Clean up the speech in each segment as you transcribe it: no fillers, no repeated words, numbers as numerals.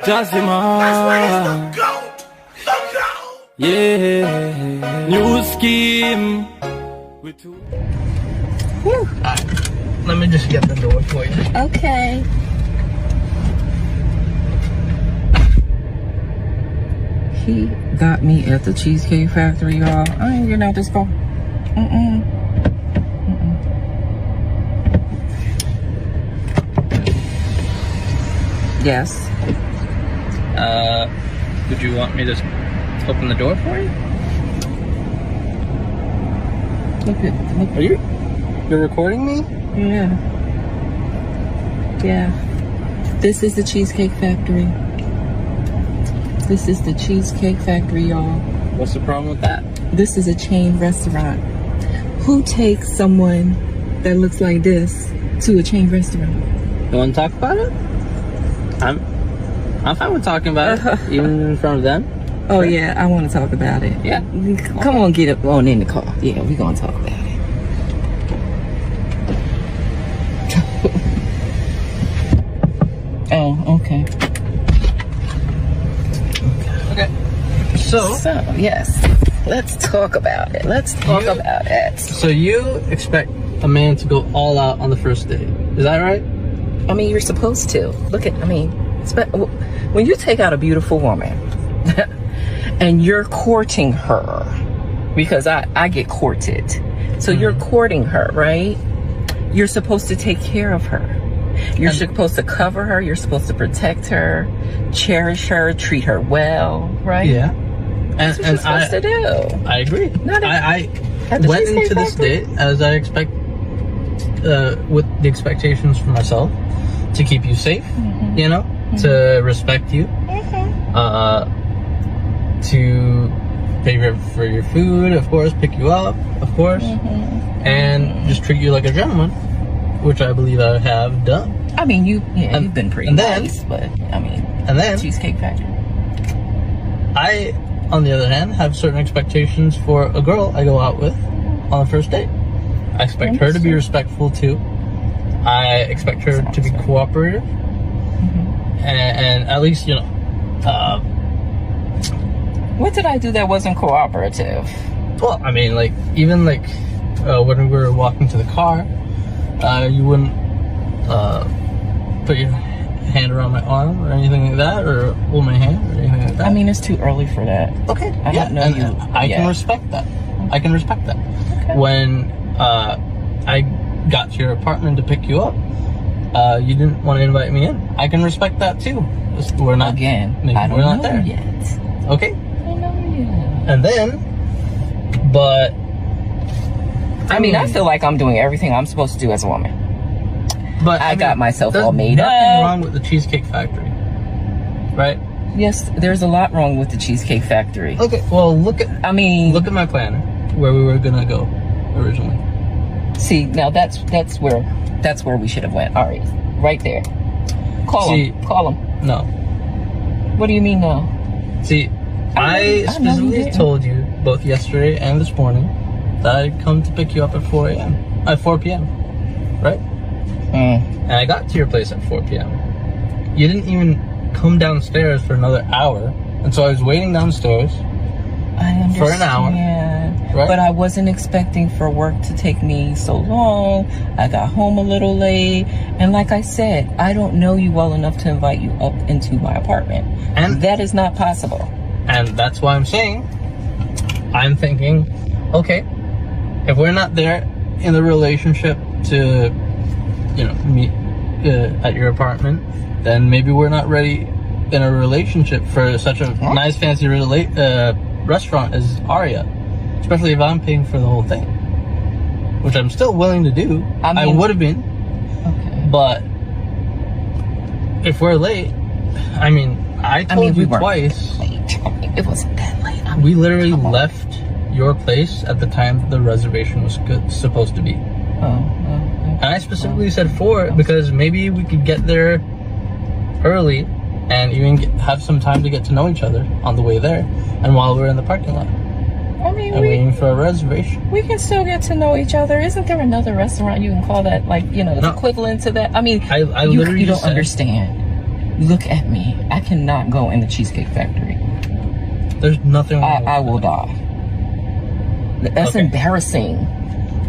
Jazima. Yeah. New scheme. Alright, let me just get the door for you. Okay. He got me at the Cheesecake Factory, y'all. I ain't getting out this car. Yes. Would you want me to open the door for you? Look. Are you're recording me? Yeah. This is the Cheesecake Factory. This is the Cheesecake Factory, y'all. What's the problem with that? This is a chain restaurant. Who takes someone that looks like this to a chain restaurant? You want to talk about it? I'm fine with talking about it, even in front of them. Oh yeah, I want to talk about it. Yeah. Come on, get up on in the car. Yeah, we're gonna talk about it. Oh, okay. Okay. So yes, let's talk about it. So you expect a man to go all out on the first date? Is that right? I mean, you're supposed to. When you take out a beautiful woman and you're courting her, because I get courted. So you're courting her, right? You're supposed to take care of her. You're supposed to cover her. You're supposed to protect her, cherish her, treat her well, right? Yeah. That's what you're supposed to do. I agree. I went into this date as I expect, with the expectations for myself, to keep you safe, you know, to respect you, to pay for your food, of course, pick you up, of course, and just treat you like a gentleman, which I believe I have done. I mean, you've been pretty nice, but I mean, Cheesecake Factory. I, on the other hand, have certain expectations for a girl I go out with on the first date. I expect her to be respectful too. I expect her to be cooperative, and at least, you know. What did I do that wasn't cooperative? Well, I mean, like, even like when we were walking to the car, you wouldn't put your hand around my arm or anything like that, or hold my hand or anything like that. I mean, it's too early for that. Okay. I don't know you. I can respect that. I can respect that. Okay. When I got to your apartment to pick you up, you didn't want to invite me in. I can respect that too. We're not again. I don't know there yet. Okay. I don't know yet. And then, but I mean, I feel like I'm doing everything I'm supposed to do as a woman. But I got myself all made up. There's nothing wrong with the Cheesecake Factory, right? Yes, there's a lot wrong with the Cheesecake Factory. Okay, well, look at my planner where we were gonna go originally. See, now that's where we should have went. All right there. Call him. No. What do you mean no? See, I specifically told you both yesterday and this morning that I'd come to pick you up at 4 p.m. Right? And I got to your place at 4 p.m. You didn't even come downstairs for another hour, and so I was waiting downstairs for an hour. Right? But I wasn't expecting for work to take me so long. I got home a little late, and like I said, I don't know you well enough to invite you up into my apartment, and that is not possible. And that's why I'm thinking, okay, if we're not there in the relationship to, you know, meet at your apartment, then maybe we're not ready in a relationship for such a nice fancy restaurant as Aria, especially if I'm paying for the whole thing, which I'm still willing to do. I would have been, but if we're late, I mean, I told you twice. It wasn't that late. We literally left your place at the time the reservation was supposed to be. And I specifically said 4 because maybe we could get there early and even have some time to get to know each other on the way there and while we're in the parking lot. I mean, waiting for a reservation. We can still get to know each other. Isn't there another restaurant you can call that, like, you know, equivalent to that? I mean, I literally you don't understand. Look at me. I cannot go in the Cheesecake Factory. There's nothing wrong with I will that. die. That's Okay. embarrassing.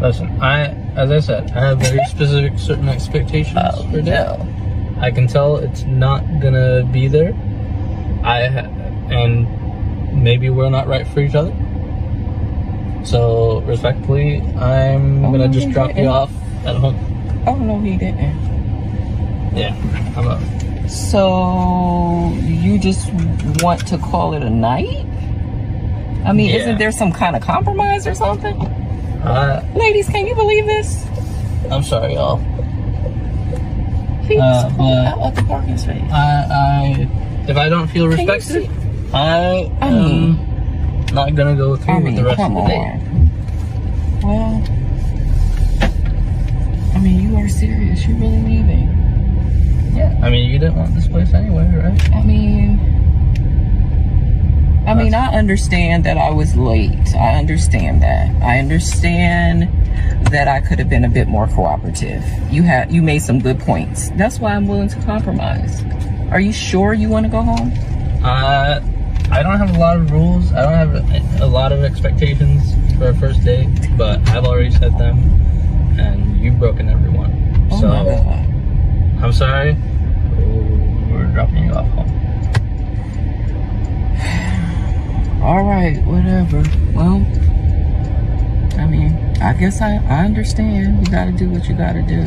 Listen, as I said, I have very specific certain expectations for that. No. I can tell it's not gonna be there. And maybe we're not right for each other. So respectfully, I'm gonna just drop you off at home. Oh no, he didn't. Yeah, I'm up. So you just want to call it a night? I mean, Yeah. isn't there some kind of compromise or something? Ladies, can you believe this? I'm sorry, y'all. He just pulled but- out of the parking space. If I don't feel you respected, see? I I am mean- not gonna go through I with mean, the rest come of the day. on. Well, I mean, you are serious. You're really leaving. Yeah, I mean, you didn't want this place anyway, right? I mean, I understand that I was late. I understand that. I understand that I could have been a bit more cooperative. You made some good points. That's why I'm willing to compromise. Are you sure you want to go home? I don't have a lot of rules. I don't have a lot of expectations for a first date, but I've already set them, and you've broken every one. Oh So my God. I'm sorry. We're dropping you off home. All right, whatever. Well, I mean, I guess I understand. You got to do what you got to do.